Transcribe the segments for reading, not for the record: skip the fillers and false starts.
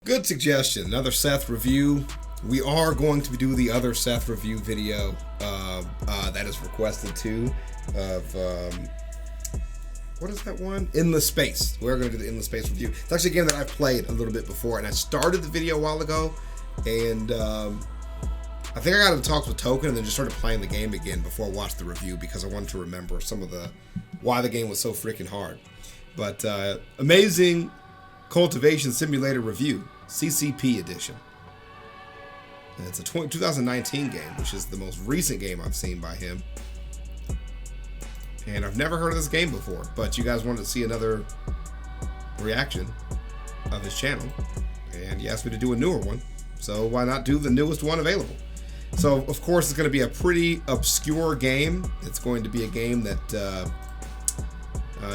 Good suggestion. Another Seth review. We are going to do the other Seth review video that is requested too. What is that one? Endless Space. We're going to do the Endless Space review. It's actually a game that I've played a little bit before, and I started the video a while ago, and I think I got to talk with Token and then just started playing the game again before I watched the review because I wanted to remember some of why the game was so freaking hard. But amazing Cultivation Simulator review, CCP edition. And it's a 2019 game, which is the most recent game I've seen by him. And I've never heard of this game before, but you guys wanted to see another reaction of his channel, and he asked me to do a newer one, so why not do the newest one available? So, of course, it's going to be a pretty obscure game. It's going to be a game that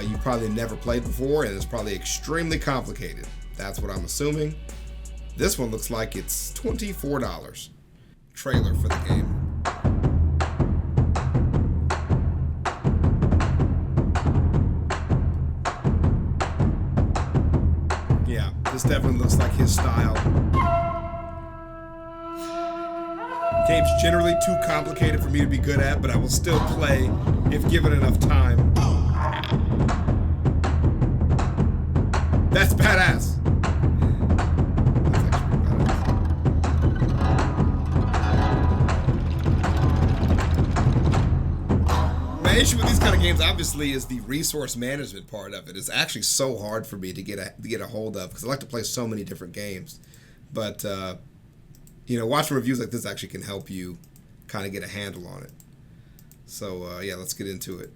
you probably never played before, and it's probably extremely complicated. That's what I'm assuming. This one looks like it's $24. Trailer for the game. Yeah, this definitely looks like his style. Game's generally too complicated for me to be good at, but I will still play if given enough time. That's badass. My issue with these kind of games, obviously, is the resource management part of it. It's actually so hard for me to get a hold of because I like to play so many different games. But you know, watching reviews like this actually can help you kind of get a handle on it. So yeah, let's get into it.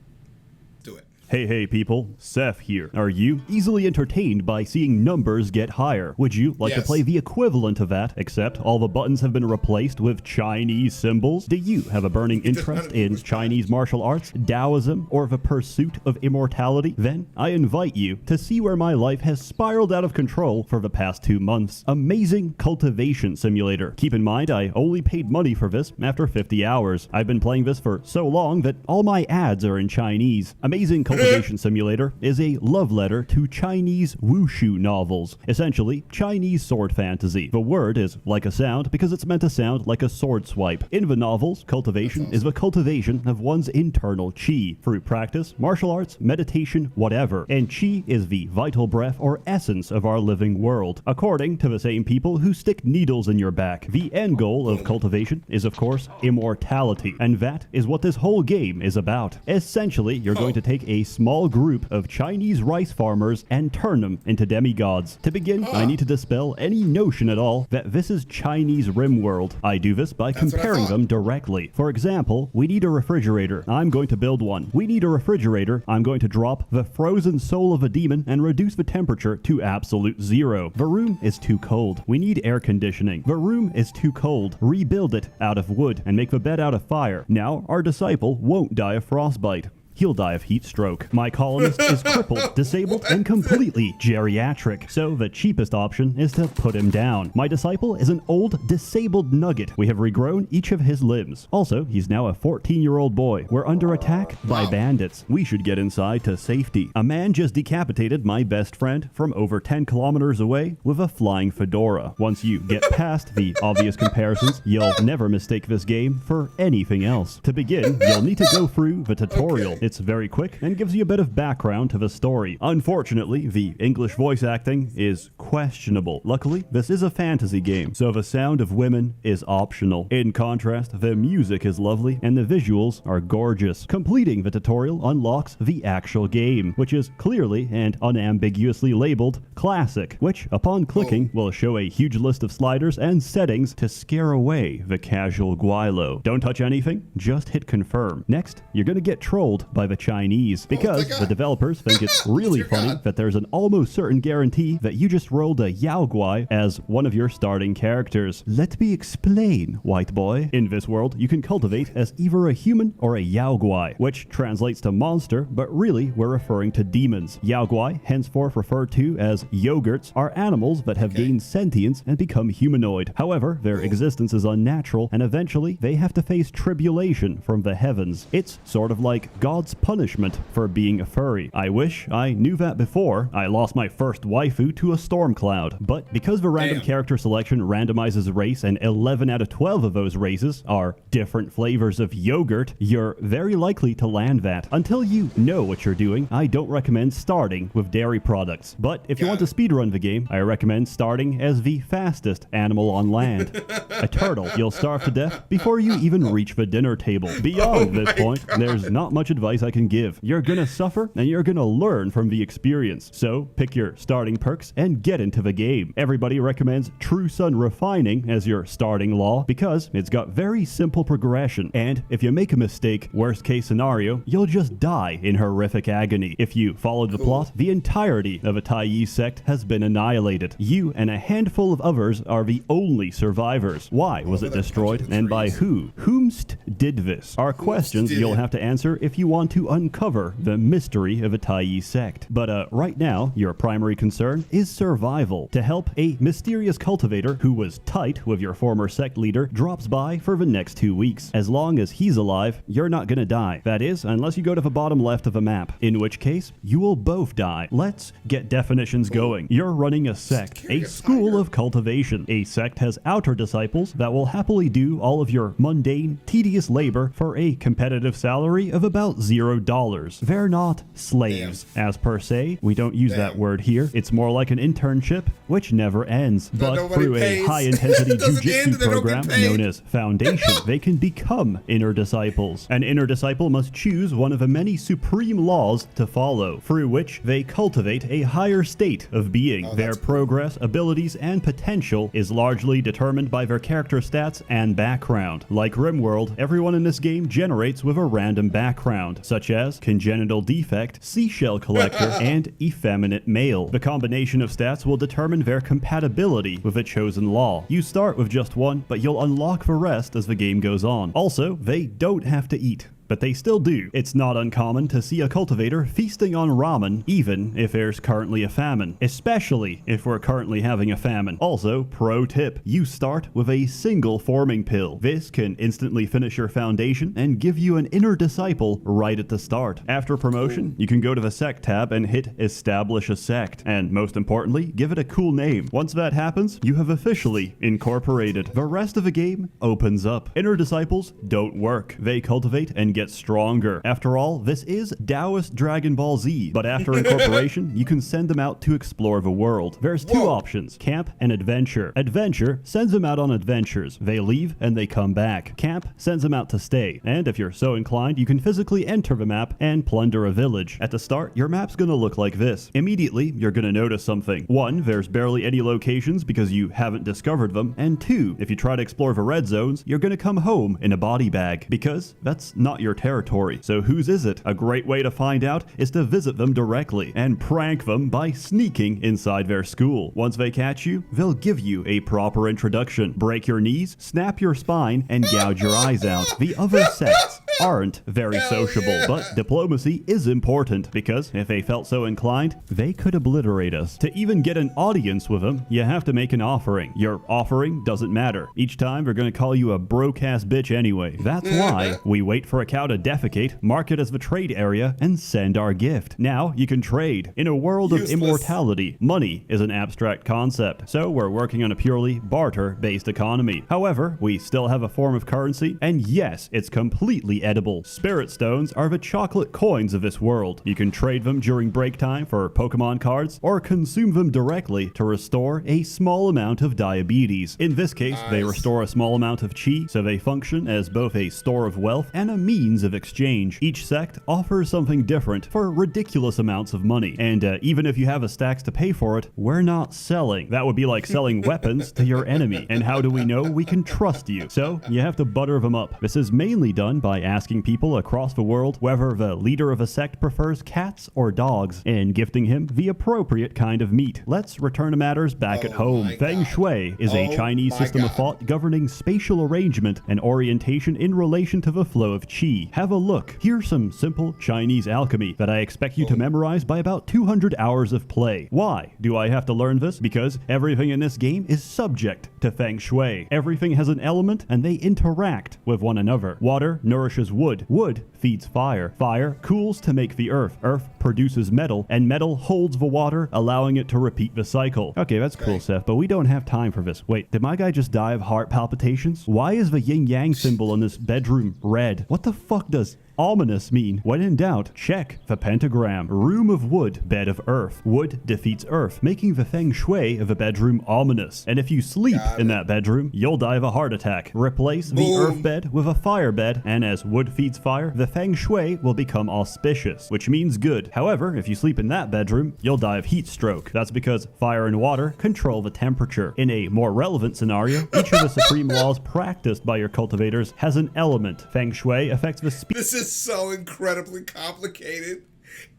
Do it. Hey people, Seth here. Are you easily entertained by seeing numbers get higher? Would you like to play the equivalent of that, except all the buttons have been replaced with Chinese symbols? Do you have a burning interest in Chinese martial arts, Taoism, or the pursuit of immortality? Then I invite you to see where my life has spiraled out of control for the past 2 months. Amazing Cultivation Simulator. Keep in mind, I only paid money for this after 50 hours. I've been playing this for so long that all my ads are in Chinese. Amazing Cultivation Simulator is a love letter to Chinese wushu novels, essentially Chinese sword fantasy. The word is like a sound because it's meant to sound like a sword swipe. In the novels, cultivation is the cultivation of one's internal qi through practice, martial arts, meditation, whatever. And qi is the vital breath or essence of our living world. According to the same people who stick needles in your back, the end goal of cultivation is, of course, immortality. And that is what this whole game is about. Essentially, you're going to take a small group of Chinese rice farmers and turn them into demigods. To begin, I need to dispel any notion at all that this is Chinese RimWorld. I do this by comparing them directly. For example, we need a refrigerator. I'm going to build one. We need a refrigerator. I'm going to drop the frozen soul of a demon and reduce the temperature to absolute 0. The room is too cold. We need air conditioning. The room is too cold. Rebuild it out of wood and make the bed out of fire. Now, our disciple won't die of frostbite. He'll die of heat stroke. My colonist is crippled, disabled, and completely geriatric. So the cheapest option is to put him down. My disciple is an old, disabled nugget. We have regrown each of his limbs. Also, he's now a 14-year-old boy. We're under attack by bandits. We should get inside to safety. A man just decapitated my best friend from over 10 kilometers away with a flying fedora. Once you get past the obvious comparisons, you'll never mistake this game for anything else. To begin, you'll need to go through the tutorial. It's very quick and gives you a bit of background to the story. Unfortunately, the English voice acting is questionable. Luckily, this is a fantasy game, so the sound of women is optional. In contrast, the music is lovely and the visuals are gorgeous. Completing the tutorial unlocks the actual game, which is clearly and unambiguously labeled Classic, which, upon clicking, will show a huge list of sliders and settings to scare away the casual guilo. Don't touch anything, just hit confirm. Next, you're gonna get trolled by the Chinese because the developers think it's really funny that there's an almost certain guarantee that you just rolled a Yao Guai as one of your starting characters. Let me explain, white boy. In this world, you can cultivate as either a human or a Yao Guai, which translates to monster, but really we're referring to demons. Yao Guai, henceforth referred to as yogurts, are animals that have gained sentience and become humanoid. However, their existence is unnatural and eventually they have to face tribulation from the heavens. It's sort of like God's That's punishment for being a furry. I wish I knew that before I lost my first waifu to a storm cloud. But because the random character selection randomizes race and 11 out of 12 of those races are different flavors of yogurt, you're very likely to land that. Until you know what you're doing, I don't recommend starting with dairy products. But if you want to speedrun the game, I recommend starting as the fastest animal on land. A turtle. You'll starve to death before you even reach the dinner table. Beyond this point, there's not much advice I can give. You're gonna suffer and you're gonna learn from the experience. So pick your starting perks and get into the game. Everybody recommends True Sun Refining as your starting law because it's got very simple progression. And if you make a mistake, worst case scenario, you'll just die in horrific agony. If you followed the plot, the entirety of a Taiyi sect has been annihilated. You and a handful of others are the only survivors. Why was it destroyed and by who? Whomst did this? Are questions you'll have to answer if you want to uncover the mystery of a Taiyi sect. But right now, your primary concern is survival. To help, a mysterious cultivator who was tight with your former sect leader drops by for the next 2 weeks. As long as he's alive, you're not gonna die. That is, unless you go to the bottom left of a map, in which case, you will both die. Let's get definitions going. You're running a sect, a school of cultivation. A sect has outer disciples that will happily do all of your mundane, tedious labor for a competitive salary of about $0. They're not slaves, as per se. We don't use that word here. It's more like an internship, which never ends. But through a high-intensity jujitsu program known as Foundation, they can become inner disciples. An inner disciple must choose one of the many supreme laws to follow, through which they cultivate a higher state of being. Their progress, abilities, and potential is largely determined by their character stats and background. Like RimWorld, everyone in this game generates with a random background, such as congenital defect, seashell collector, and effeminate male. The combination of stats will determine their compatibility with a chosen law. You start with just one, but you'll unlock the rest as the game goes on. Also, they don't have to eat, but they still do. It's not uncommon to see a cultivator feasting on ramen, even if there's currently a famine, especially if we're currently having a famine. Also, pro tip, you start with a single forming pill. This can instantly finish your foundation and give you an inner disciple right at the start. After promotion, you can go to the Sect tab and hit Establish a Sect, and most importantly, give it a cool name. Once that happens, you have officially incorporated. The rest of the game opens up. Inner disciples don't work. They cultivate and get stronger. After all, this is Taoist Dragon Ball Z, but after incorporation, you can send them out to explore the world. There's two options, camp and adventure. Adventure sends them out on adventures. They leave and they come back. Camp sends them out to stay, and if you're so inclined, you can physically enter the map and plunder a village. At the start, your map's gonna look like this. Immediately, you're gonna notice something. One, there's barely any locations because you haven't discovered them, and two, if you try to explore the red zones, you're gonna come home in a body bag, because that's not your territory. So whose is it? A great way to find out is to visit them directly and prank them by sneaking inside their school. Once they catch you, they'll give you a proper introduction, break your knees, snap your spine, and gouge your eyes out. The other sects aren't very sociable, but diplomacy is important because if they felt so inclined, they could obliterate us. To even get an audience with them, you have to make an offering. Your offering doesn't matter. Each time they're gonna call you a broke-ass bitch anyway. That's why we wait for a cow to defecate, mark it as the trade area, and send our gift. Now you can trade. In a world of immortality, money is an abstract concept, so we're working on a purely barter-based economy. However, we still have a form of currency, and yes, it's completely edible. Spirit stones are the chocolate coins of this world. You can trade them during break time for Pokemon cards, or consume them directly to restore a small amount of diabetes. In this case, they restore a small amount of chi, so they function as both a store of wealth and a means of exchange. Each sect offers something different for ridiculous amounts of money, and even if you have the stacks to pay for it, we're not selling. That would be like selling weapons to your enemy, and how do we know we can trust you? So you have to butter them up. This is mainly done by asking people across the world whether the leader of a sect prefers cats or dogs, and gifting him the appropriate kind of meat. Let's return to matters back at home. Feng Shui is a Chinese system of thought governing spatial arrangement and orientation in relation to the flow of chi. Have a look. Here's some simple Chinese alchemy that I expect you to memorize by about 200 hours of play. Why do I have to learn this? Because everything in this game is subject to Feng Shui. Everything has an element and they interact with one another. Water nourishes wood. Wood feeds fire. Fire cools to make the earth. Earth produces metal, and metal holds the water, allowing it to repeat the cycle. Okay, that's cool, Seth, but we don't have time for this. Wait, did my guy just die of heart palpitations? Why is the yin-yang symbol in this bedroom red? What the fuck does ominous mean? When in doubt, check the pentagram. Room of wood, bed of earth. Wood defeats earth, making the feng shui of a bedroom ominous. And if you sleep in that bedroom, you'll die of a heart attack. Replace the earth bed with a fire bed, and as wood feeds fire, the feng shui will become auspicious, which means good. However, if you sleep in that bedroom, you'll die of heat stroke. That's because fire and water control the temperature. In a more relevant scenario, each of the supreme laws practiced by your cultivators has an element. Feng shui affects the speed. This is so incredibly complicated,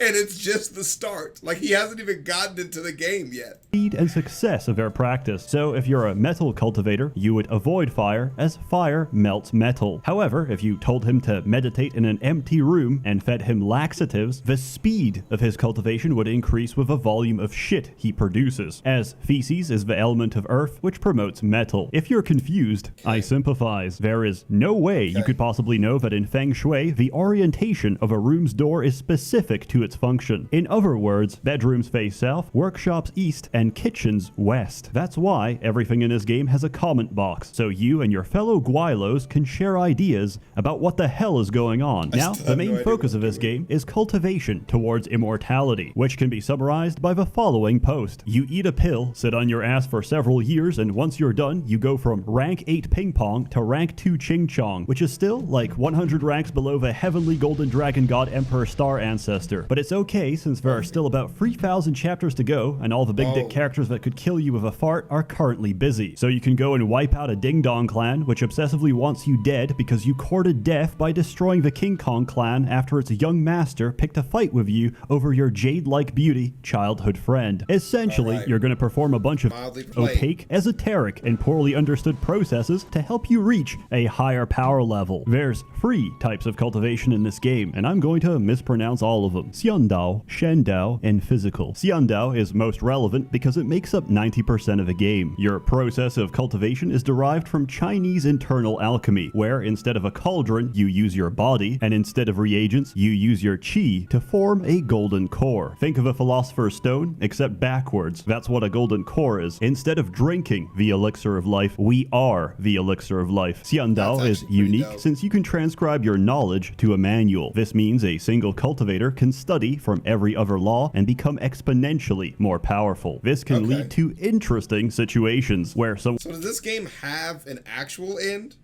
and it's just the start. Like, he hasn't even gotten into the game yet. Speed and success of their practice. So if you're a metal cultivator, you would avoid fire, as fire melts metal. However, if you told him to meditate in an empty room and fed him laxatives, the speed of his cultivation would increase with the volume of shit he produces, as feces is the element of earth, which promotes metal. If you're confused, I sympathize. There is no way you could possibly know that in Feng Shui, the orientation of a room's door is specific to its function. In other words, bedrooms face south, workshops east, and kitchens west. That's why everything in this game has a comment box, so you and your fellow Guilos can share ideas about what the hell is going on. Now, the main focus of this game is cultivation towards immortality, which can be summarized by the following post. You eat a pill, sit on your ass for several years, and once you're done, you go from rank 8 ping pong to rank 2 ching chong, which is still like 100 ranks below the heavenly golden dragon god emperor star ancestor. But it's okay, since there are still about 3,000 chapters to go, and all the big dick characters that could kill you with a fart are currently busy. So you can go and wipe out a Ding Dong clan, which obsessively wants you dead because you courted death by destroying the King Kong clan after its young master picked a fight with you over your jade-like beauty childhood friend. Essentially, you're going to perform a bunch of opaque, esoteric, and poorly understood processes to help you reach a higher power level. There's 3 types of cultivation in this game, and I'm going to mispronounce all of them. Xiandao, Shendao, and physical. Xiandao is most relevant because it makes up 90% of the game. Your process of cultivation is derived from Chinese internal alchemy, where instead of a cauldron, you use your body, and instead of reagents, you use your chi to form a golden core. Think of a philosopher's stone, except backwards. That's what a golden core is. Instead of drinking the elixir of life, we are the elixir of life. Xiandao is unique since you can transcribe your knowledge to a manual. This means a single cultivator can study from every other law and become exponentially more powerful. This can lead to interesting situations where So does this game have an actual end?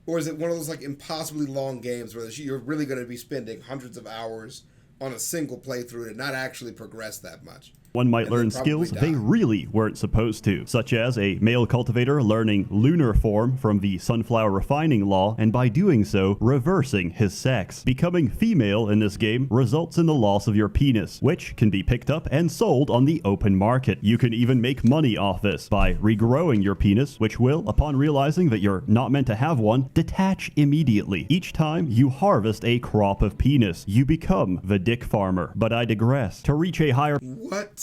Or is it one of those like impossibly long games where you're really going to be spending hundreds of hours on a single playthrough and not actually progress that much? One might learn skills they really weren't supposed to, such as a male cultivator learning lunar form from the sunflower refining law, and by doing so, reversing his sex. Becoming female in this game results in the loss of your penis, which can be picked up and sold on the open market. You can even make money off this by regrowing your penis, which will, upon realizing that you're not meant to have one, detach immediately. Each time you harvest a crop of penis, you become the dick farmer. But I digress. To reach a higher... What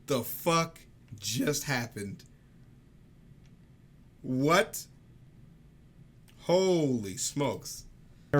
the fuck just happened? What? Holy smokes.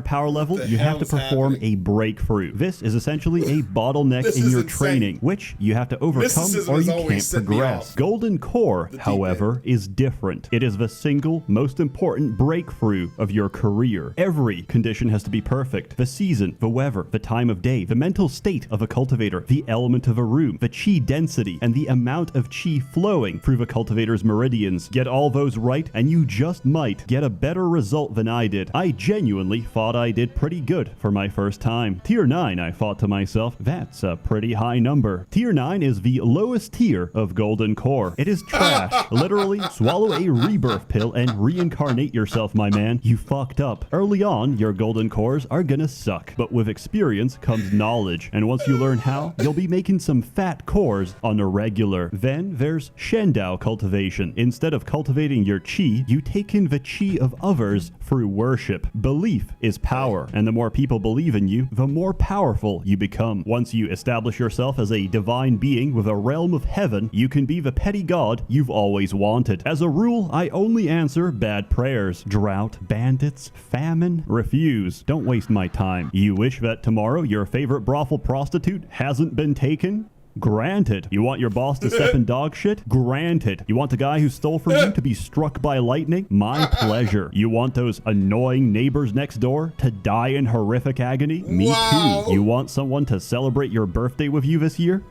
Power level, you have to perform a breakthrough. This is essentially a bottleneck in your training, which you have to overcome or you can't progress. Golden Core, however, is different. It is the single most important breakthrough of your career. Every condition has to be perfect. The season, the weather, the time of day, the mental state of a cultivator, the element of a room, the chi density, and the amount of chi flowing through the cultivator's meridians. Get all those right, and you just might get a better result than I did. I genuinely thought I did pretty good for my first time. Tier 9, I thought to myself, that's a pretty high number. Tier 9 is the lowest tier of Golden Core. It is trash. Literally, swallow a rebirth pill and reincarnate yourself, my man. You fucked up. Early on, your Golden Cores are gonna suck, but with experience comes knowledge, and once you learn how, you'll be making some fat cores on the regular. Then there's Shendao cultivation. Instead of cultivating your chi, you take in the chi of others through worship. Belief is power, and the more people believe in you, the more powerful you become. Once you establish yourself as a divine being with a realm of heaven, you can be the petty god you've always wanted. As a rule, I only answer bad prayers. Drought, bandits, famine, refuse. Don't waste my time. You wish that tomorrow your favorite brothel prostitute hasn't been taken? Granted. You want your boss to step in dog shit? Granted. You want the guy who stole from you to be struck by lightning? My pleasure. You want those annoying neighbors next door to die in horrific agony? Me too. You want someone to celebrate your birthday with you this year?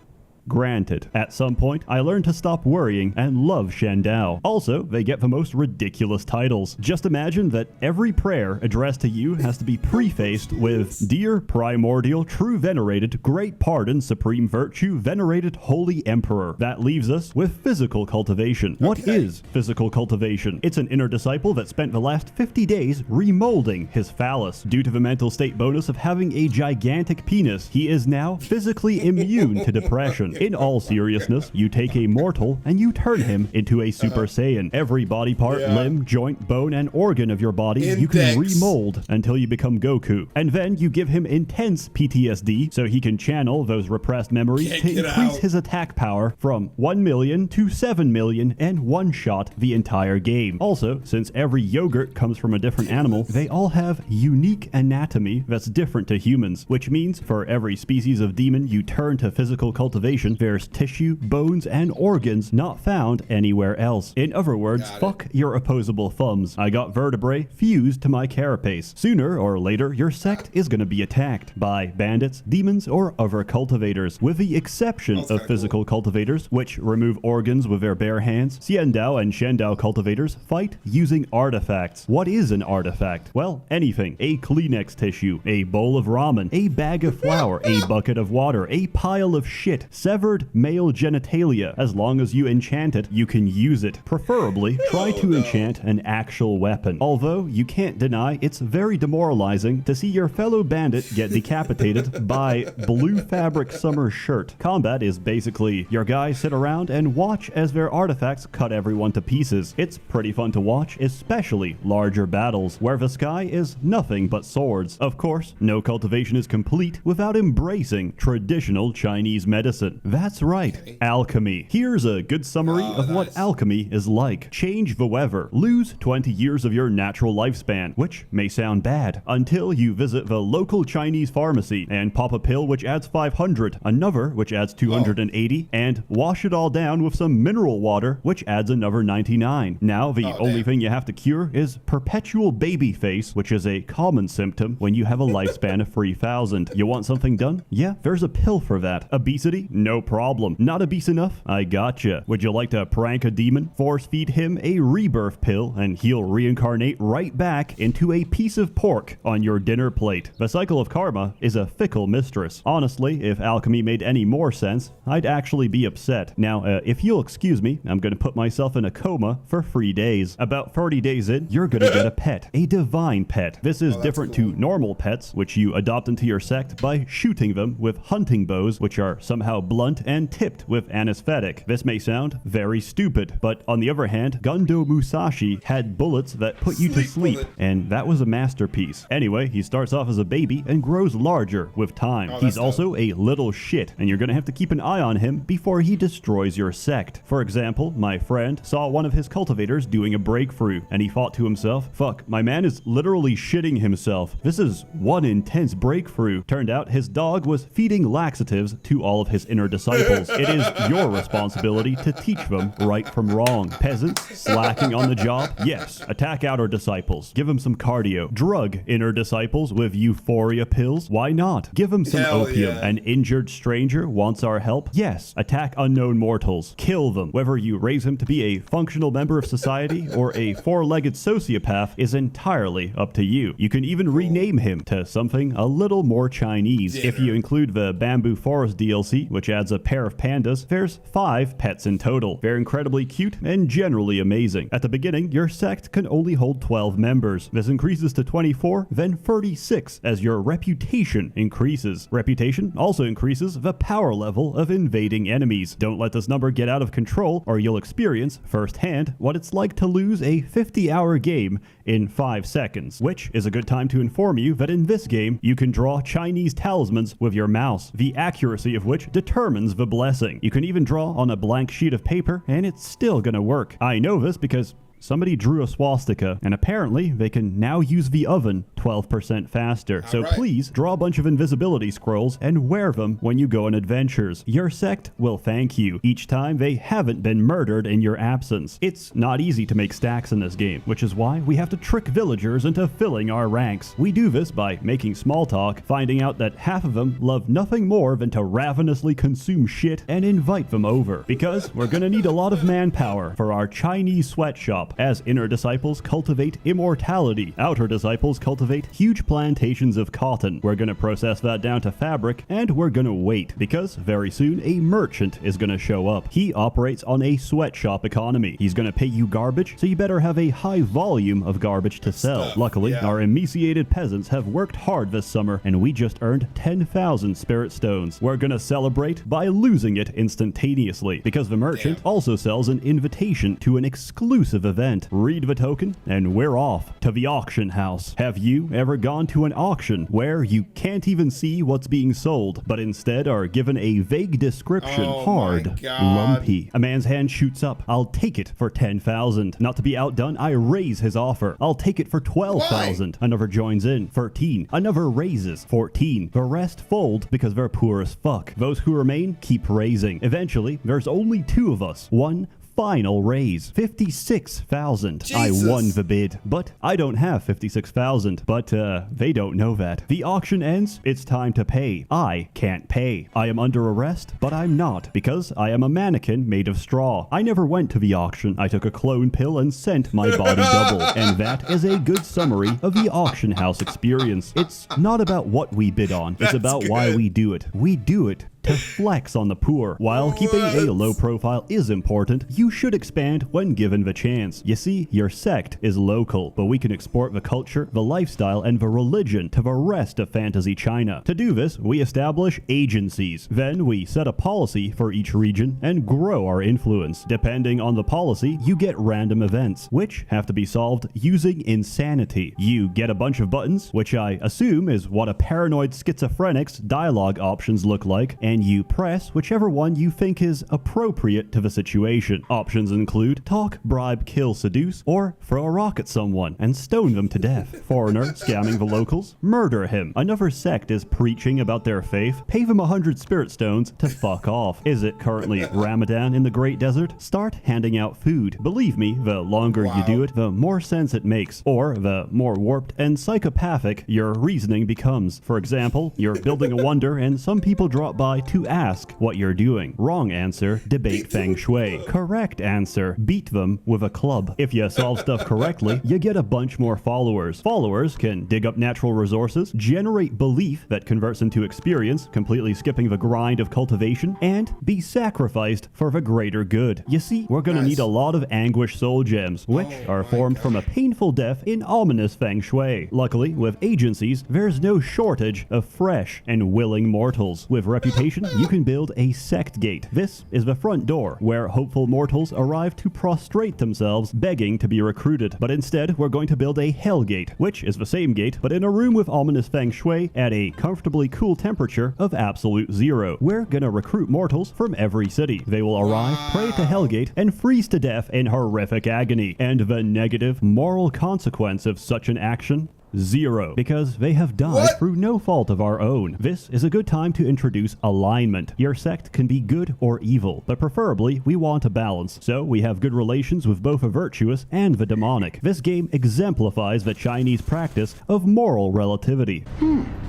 Granted. At some point, I learned to stop worrying and love Shandao. Also, they get the most ridiculous titles. Just imagine that every prayer addressed to you has to be prefaced with, Dear Primordial, True Venerated, Great Pardon, Supreme Virtue, Venerated Holy Emperor. That leaves us with physical cultivation. What is physical cultivation? It's an inner disciple that spent the last 50 days remolding his phallus. Due to the mental state bonus of having a gigantic penis, he is now physically immune to depression. In all seriousness, you take a mortal and you turn him into a Super Saiyan. Every body part, limb, joint, bone, and organ of your body you can remold until you become Goku. And then you give him intense PTSD so he can channel those repressed memories to increase his attack power from 1 million to 7 million and one-shot the entire game. Also, since every yogurt comes from a different animal, they all have unique anatomy that's different to humans, which means for every species of demon you turn to physical cultivation, there's tissue, bones, and organs not found anywhere else. In other words, fuck your opposable thumbs. I got vertebrae fused to my carapace. Sooner or later, your sect is going to be attacked by bandits, demons, or other cultivators. With the exception of physical cultivators, which remove organs with their bare hands, Xiandao and Shandao cultivators fight using artifacts. What is an artifact? Well, anything. A Kleenex tissue, a bowl of ramen, a bag of flour, a bucket of water, a pile of shit, severed male genitalia. As long as you enchant it, you can use it. Preferably, try to enchant an actual weapon. Although, you can't deny it's very demoralizing to see your fellow bandit get decapitated by blue fabric summer shirt. Combat is basically your guys sit around and watch as their artifacts cut everyone to pieces. It's pretty fun to watch, especially larger battles, where the sky is nothing but swords. Of course, no cultivation is complete without embracing traditional Chinese medicine. That's right, alchemy. Here's a good summary of what alchemy is like. Change the weather. Lose 20 years of your natural lifespan, which may sound bad, until you visit the local Chinese pharmacy and pop a pill which adds 500, another which adds 280, and wash it all down with some mineral water which adds another 99. Now, the only thing you have to cure is perpetual baby face, which is a common symptom when you have a lifespan of 3,000. You want something done? Yeah, there's a pill for that. Obesity? No problem. Not obese enough? I gotcha. Would you like to prank a demon? Force feed him a rebirth pill and he'll reincarnate right back into a piece of pork on your dinner plate. The cycle of karma is a fickle mistress. Honestly, if alchemy made any more sense, I'd actually be upset. Now, if you'll excuse me, I'm gonna put myself in a coma for 3 days. About 30 days in, you're gonna get a pet. A divine pet. This is different to normal pets, which you adopt into your sect by shooting them with hunting bows, which are somehow blunt and tipped with anesthetic. This may sound very stupid, but on the other hand, Gundo Musashi had bullets that put you to sleep, and that was a masterpiece. Anyway, he starts off as a baby and grows larger with time. He's also a little shit, and you're gonna have to keep an eye on him before he destroys your sect. For example, my friend saw one of his cultivators doing a breakthrough, and he thought to himself, fuck, my man is literally shitting himself. This is one intense breakthrough. Turned out his dog was feeding laxatives to all of his inner disciples. It is your responsibility to teach them right from wrong. Peasants slacking on the job? Yes. Attack outer disciples. Give them some cardio. Drug inner disciples with euphoria pills? Why not? Give them some opium. An injured stranger wants our help? Yes. Attack unknown mortals. Kill them. Whether you raise him to be a functional member of society or a four-legged sociopath is entirely up to you. You can even rename him to something a little more Chinese. If you include the Bamboo Forest DLC, which adds a pair of pandas, there's 5 pets in total. They're incredibly cute and generally amazing. At the beginning, your sect can only hold 12 members. This increases to 24, then 36 as your reputation increases. Reputation also increases the power level of invading enemies. Don't let this number get out of control or you'll experience firsthand what it's like to lose a 50-hour game in 5 seconds, which is a good time to inform you that in this game, you can draw Chinese talismans with your mouse, the accuracy of which determines the blessing. You can even draw on a blank sheet of paper, and it's still gonna work. I know this because somebody drew a swastika, and apparently they can now use the oven 12% faster. So please draw a bunch of invisibility scrolls and wear them when you go on adventures. Your sect will thank you each time they haven't been murdered in your absence. It's not easy to make stacks in this game, which is why we have to trick villagers into filling our ranks. We do this by making small talk, finding out that half of them love nothing more than to ravenously consume shit, and invite them over. Because we're gonna need a lot of manpower for our Chinese sweatshop, as inner disciples cultivate immortality. Outer disciples cultivate huge plantations of cotton. We're gonna process that down to fabric, and we're gonna wait, because very soon a merchant is gonna show up. He operates on a sweatshop economy. He's gonna pay you garbage, so you better have a high volume of garbage to sell. Luckily, our emaciated peasants have worked hard this summer, and we just earned 10,000 spirit stones. We're gonna celebrate by losing it instantaneously, because the merchant also sells an invitation to an exclusive event. Read the token, and we're off to the auction house. Have you ever gone to an auction where you can't even see what's being sold, but instead are given a vague description? Hard, lumpy. A man's hand shoots up. I'll take it for 10,000. Not to be outdone, I raise his offer. I'll take it for 12,000. Another joins in. 13. Another raises. 14. The rest fold because they're poor as fuck. Those who remain keep raising. Eventually, there's only 2 of us. One final raise, 56,000. I won the bid, but I don't have 56,000. But they don't know that. The auction ends, it's time to pay. I can't pay. I am under arrest, but I'm not, because I am a mannequin made of straw. I never went to the auction. I took a clone pill and sent my body double. And that is a good summary of the auction house experience. It's not about what we bid on, it's about why we do it. We do it to flex on the poor. While keeping a low profile is important, you should expand when given the chance. You see, your sect is local, but we can export the culture, the lifestyle, and the religion to the rest of fantasy China. To do this, we establish agencies. Then we set a policy for each region and grow our influence. Depending on the policy, you get random events, which have to be solved using insanity. You get a bunch of buttons, which I assume is what a paranoid schizophrenic's dialogue options look like, and you press whichever one you think is appropriate to the situation. Options include talk, bribe, kill, seduce, or throw a rock at someone and stone them to death. Foreigner scamming the locals, murder him. Another sect is preaching about their faith, pay them 100 spirit stones to fuck off. Is it currently Ramadan in the Great Desert? Start handing out food. Believe me, the longer you do it, the more sense it makes, or the more warped and psychopathic your reasoning becomes. For example, you're building a wonder and some people drop by to ask what you're doing. Wrong answer, debate Feng Shui. Correct answer, beat them with a club. If you solve stuff correctly, you get a bunch more followers. Followers can dig up natural resources, generate belief that converts into experience, completely skipping the grind of cultivation, and be sacrificed for the greater good. You see, we're gonna need a lot of anguish soul gems, which are formed from a painful death in ominous Feng Shui. Luckily, with agencies, there's no shortage of fresh and willing mortals. With reputation, you can build a sect gate. This is the front door, where hopeful mortals arrive to prostrate themselves, begging to be recruited. But instead, we're going to build a hell gate, which is the same gate, but in a room with ominous Feng Shui at a comfortably cool temperature of absolute 0. We're gonna recruit mortals from every city. They will arrive, pray to Hellgate, and freeze to death in horrific agony. And the negative moral consequence of such an action? 0, because they have died through no fault of our own. This is a good time to introduce alignment. Your sect can be good or evil, but preferably we want a balance, so we have good relations with both the virtuous and the demonic. This game exemplifies the Chinese practice of moral relativity.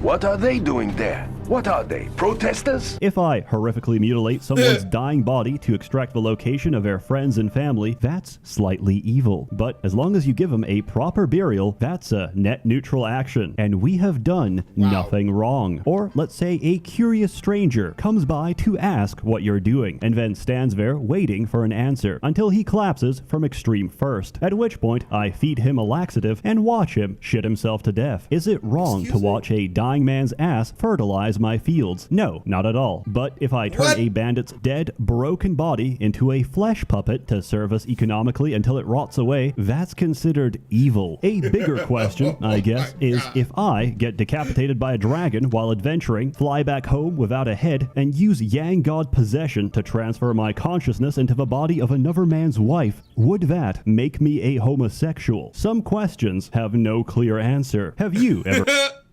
What are they doing there? What are they, protesters? If I horrifically mutilate someone's dying body to extract the location of their friends and family, that's slightly evil. But as long as you give them a proper burial, that's a net neutral action, and we have done nothing wrong. Or let's say a curious stranger comes by to ask what you're doing, and then stands there waiting for an answer until he collapses from extreme thirst, at which point I feed him a laxative and watch him shit himself to death. Is it wrong to watch a dying man's ass fertilize fertilize my fields. No, not at all. But if I turn a bandit's dead, broken body into a flesh puppet to serve us economically until it rots away, that's considered evil. A bigger question, I guess, is if I get decapitated by a dragon while adventuring, fly back home without a head, and use Yang God possession to transfer my consciousness into the body of another man's wife, would that make me a homosexual? Some questions have no clear answer. Have you ever...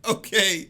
Okay,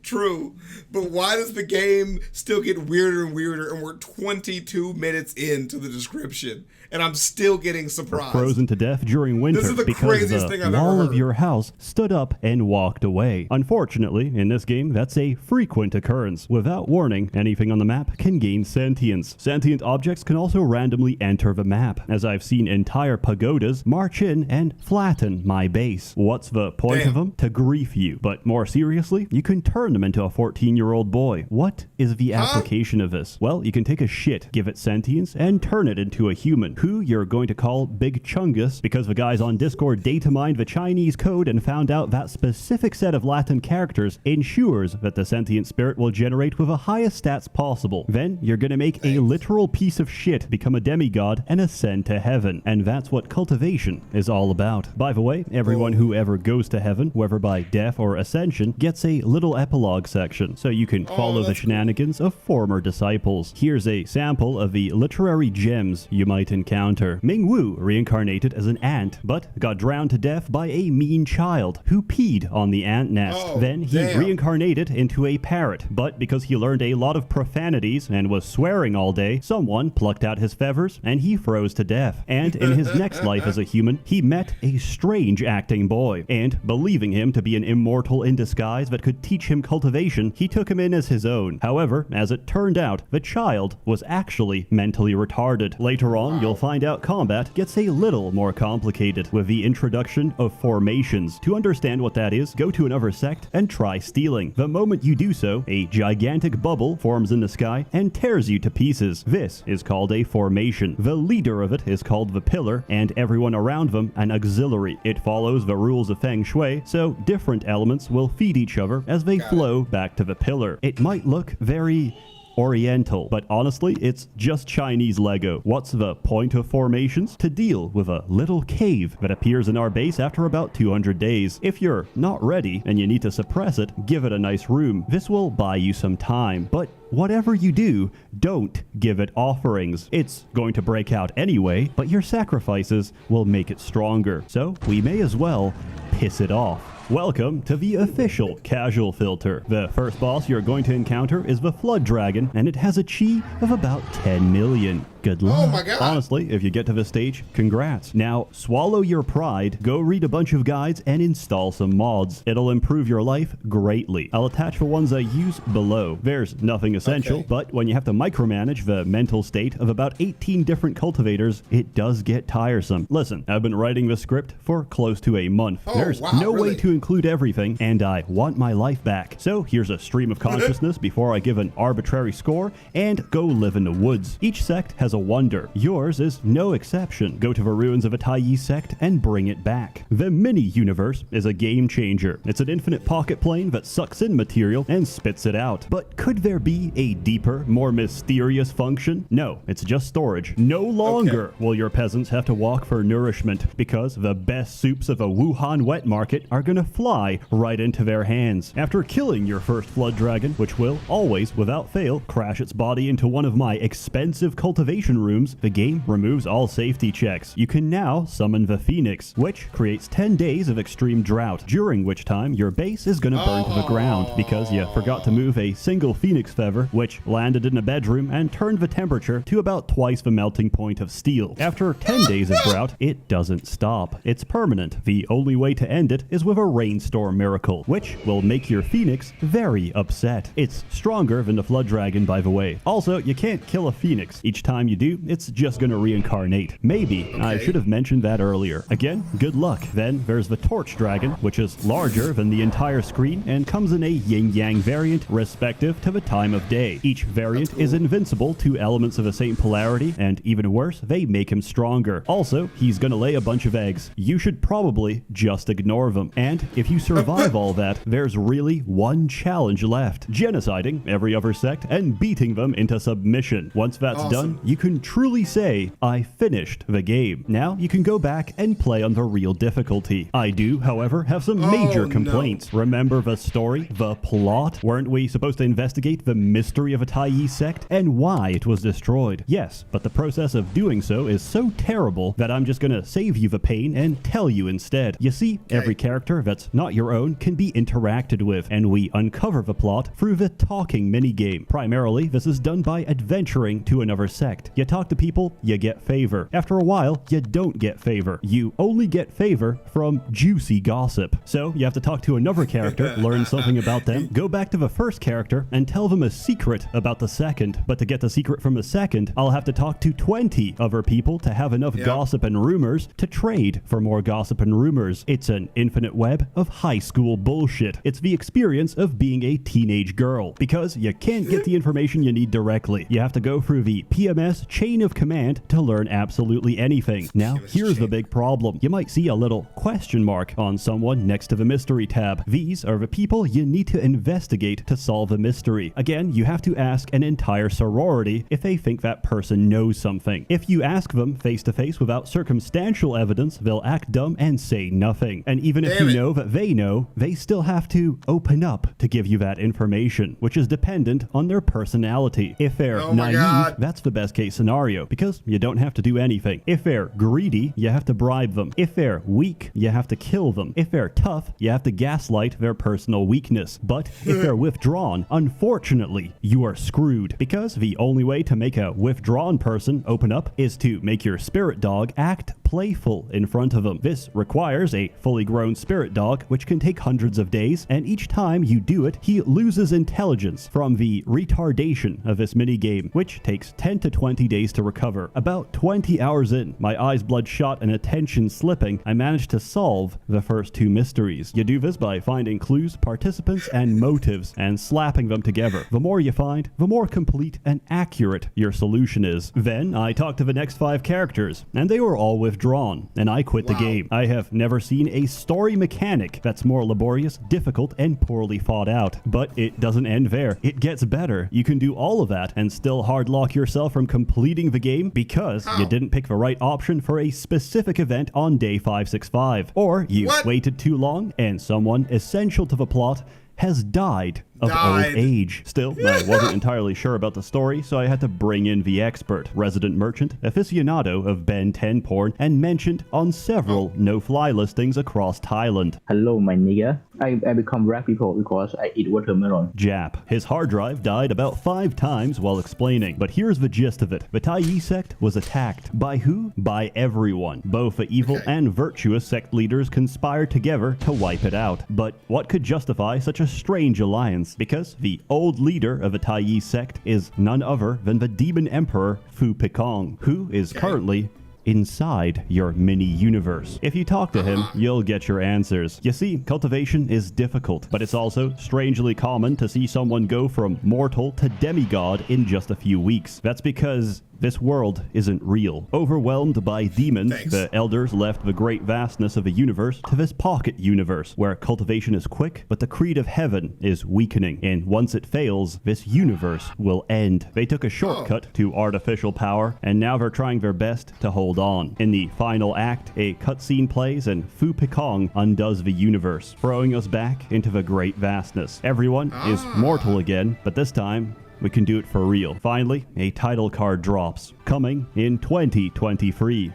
true. But why does the game still get weirder and weirder, and we're 22 minutes into the description, and I'm still getting surprised? Frozen to death during winter because the wall of your house stood up and walked away. Unfortunately, in this game, that's a frequent occurrence. Without warning, anything on the map can gain sentience. Sentient objects can also randomly enter the map, as I've seen entire pagodas march in and flatten my base. What's the point of them? To grief you. But more seriously, you can turn them into a 14-year-old boy. What is the application of this? Well, you can take a shit, give it sentience, and turn it into a human, who you're going to call Big Chungus, because the guys on Discord data mined the Chinese code and found out that specific set of Latin characters ensures that the sentient spirit will generate with the highest stats possible. Then you're gonna make a literal piece of shit become a demigod and ascend to heaven. And that's what Cultivation is all about. By the way, everyone who ever goes to heaven, whether by death or ascension, gets a little epilogue section, so you can follow the shenanigans of former disciples. Here's a sample of the literary gems you might encounter. Ming Wu reincarnated as an ant, but got drowned to death by a mean child who peed on the ant nest. Then he reincarnated into a parrot, but because he learned a lot of profanities and was swearing all day, someone plucked out his feathers and he froze to death. And in his next life as a human, he met a strange acting boy, and believing him to be an immortal in disguise that could teach him cultivation, he took him in as his own. However, as it turned out, the child was actually mentally retarded. Later on, you'll find out combat gets a little more complicated with the introduction of formations. To understand what that is, go to another sect and try stealing. The moment you do so, a gigantic bubble forms in the sky and tears you to pieces. This is called a formation. The leader of it is called the pillar, and everyone around them an auxiliary. It follows the rules of Feng Shui, so different elements will feed each other as they flow back to the pillar. It might look very Oriental, but honestly, it's just Chinese Lego. What's the point of formations? To deal with a little cave that appears in our base after about 200 days. If you're not ready and you need to suppress it, give it a nice room. This will buy you some time, but whatever you do, don't give it offerings. It's going to break out anyway, but your sacrifices will make it stronger. So we may as well piss it off. Welcome to the official casual filter. The first boss you're going to encounter is the Flood Dragon, and it has a chi of about 10 million. Good luck. Oh my God. Honestly, if you get to this stage, congrats. Now, swallow your pride, go read a bunch of guides, and install some mods. It'll improve your life greatly. I'll attach the ones I use below. There's nothing essential, but when you have to micromanage the mental state of about 18 different cultivators, it does get tiresome. Listen, I've been writing this script for close to a month. There's no way to include everything, and I want my life back. So here's a stream of consciousness before I give an arbitrary score and go live in the woods. Each sect has a wonder. Yours is no exception. Go to the ruins of a Taiyi sect and bring it back. The mini-universe is a game changer. It's an infinite pocket plane that sucks in material and spits it out. But could there be a deeper, more mysterious function? No, it's just storage. No longer will your peasants have to walk for nourishment, because the best soups of a Wuhan wet market are gonna fly right into their hands. After killing your first flood dragon, which will always, without fail, crash its body into one of my expensive cultivation rooms, the game removes all safety checks. You can now summon the Phoenix, which creates 10 days of extreme drought, during which time your base is gonna burn to the ground because you forgot to move a single Phoenix feather, which landed in a bedroom and turned the temperature to about twice the melting point of steel. After 10 days of drought, it doesn't stop. It's permanent. The only way to end it is with a rainstorm miracle, which will make your Phoenix very upset. It's stronger than the Flood Dragon, by the way. Also, you can't kill a Phoenix. Each time you do, it's just gonna reincarnate. Maybe I should have mentioned that earlier. Again, good luck. Then there's the Torch Dragon, which is larger than the entire screen and comes in a yin-yang variant respective to the time of day. Each variant is invincible to elements of the same polarity, and even worse, they make him stronger. Also, he's gonna lay a bunch of eggs. You should probably just ignore them. And if you survive all that, there's really one challenge left: genociding every other sect and beating them into submission. Once that's done, you can truly say, I finished the game. Now you can go back and play on the real difficulty. I do, however, have some major complaints. Remember the story, the plot? Weren't we supposed to investigate the mystery of a Taiyi sect and why it was destroyed? Yes, but the process of doing so is so terrible that I'm just gonna save you the pain and tell you instead. You see, every character that's not your own can be interacted with, and we uncover the plot through the talking minigame. Primarily, this is done by adventuring to another sect. You talk to people, you get favor. After a while, you don't get favor. You only get favor from juicy gossip. So you have to talk to another character, learn something about them, go back to the first character, and tell them a secret about the second. But to get the secret from the second, I'll have to talk to 20 other people to have enough gossip and rumors to trade for more gossip and rumors. It's an infinite web of high school bullshit. It's the experience of being a teenage girl, because you can't get the information you need directly. You have to go through the PMS chain of command to learn absolutely anything. Now, here's the big problem. You might see a little question mark on someone next to the mystery tab. These are the people you need to investigate to solve the mystery. Again, you have to ask an entire sorority if they think that person knows something. If you ask them face to face without circumstantial evidence, they'll act dumb and say nothing. And even if you know that they know, they still have to open up to give you that information, which is dependent on their personality. If they're naive, that's the best case scenario, because you don't have to do anything. If they're greedy, you have to bribe them. If they're weak, you have to kill them. If they're tough, you have to gaslight their personal weakness. But if they're withdrawn, unfortunately, you are screwed, because the only way to make a withdrawn person open up is to make your spirit dog act playful in front of them. This requires a fully grown spirit dog, which can take hundreds of days, and each time you do it, he loses intelligence from the retardation of this minigame, which takes 10 to 20 days to recover. About 20 hours in, my eyes bloodshot and attention slipping, I managed to solve the first two mysteries. You do this by finding clues, participants, and motives, and slapping them together. The more you find, the more complete and accurate your solution is. Then, I talked to the next 5 characters, and they were all withdrawn, and I quit the game. I have never seen a story mechanic that's more laborious, difficult, and poorly thought out. But it doesn't end there. It gets better. You can do all of that and still hardlock yourself from completing the game because you didn't pick the right option for a specific event on day 565. Or you waited too long and someone essential to the plot has died of old age. Still, I wasn't entirely sure about the story, so I had to bring in the expert, resident merchant, aficionado of Ben 10 porn, and mentioned on several no-fly listings across Thailand. Hello, my nigga. I become rap people because I eat watermelon. Jap. His hard drive died about 5 times while explaining, but here's the gist of it. The Taiyi sect was attacked. By who? By everyone. Both the evil and virtuous sect leaders conspired together to wipe it out. But what could justify such a strange alliance? Because the old leader of the Taiyi sect is none other than the demon emperor Fu Pekong, who is currently inside your mini-universe. If you talk to him, you'll get your answers. You see, cultivation is difficult, but it's also strangely common to see someone go from mortal to demigod in just a few weeks. That's because this world isn't real. Overwhelmed by demons, the elders left the great vastness of the universe to this pocket universe, where cultivation is quick, but the creed of heaven is weakening, and once it fails, this universe will end. They took a shortcut to artificial power, and now they're trying their best to hold on. In the final act, a cutscene plays, and Fu Pekong undoes the universe, throwing us back into the great vastness. Everyone is mortal again, but this time, we can do it for real. Finally, a title card drops, coming in 2023.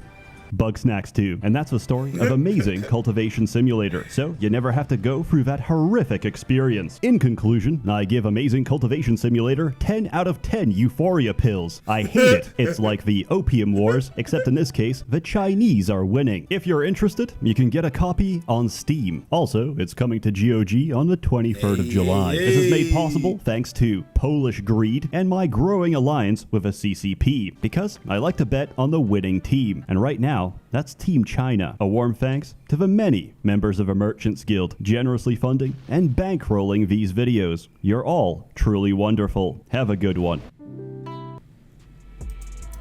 Bug Snacks too. And that's the story of amazing Cultivation Simulator, so you never have to go through that horrific experience. In conclusion, I give Amazing Cultivation Simulator 10 out of 10 Euphoria pills. I hate it. It's like the Opium Wars, except in this case, the Chinese are winning. If you're interested, you can get a copy on Steam. Also, it's coming to GOG on the 23rd of July. This is made possible thanks to Polish greed and my growing alliance with a CCP, because I like to bet on the winning team. And right now, that's Team China. A warm thanks to the many members of a Merchants Guild generously funding and bankrolling these videos. You're all truly wonderful. Have a good one.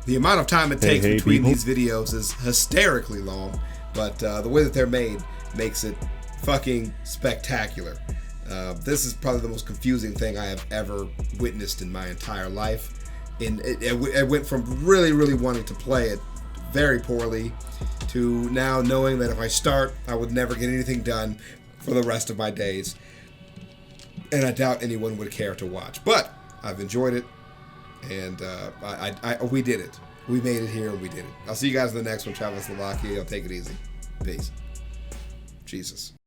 The amount of time it takes between these videos is hysterically long, but the way that they're made makes it fucking spectacular. This is probably the most confusing thing I have ever witnessed in my entire life. And it went from really, really wanting to play it very poorly to now knowing that if I start, I would never get anything done for the rest of my days. And I doubt anyone would care to watch. But I've enjoyed it, and we did it. We made it here, and we did it. I'll see you guys in the next one. ChavezzSlovakia. I'll take it easy. Peace. Jesus.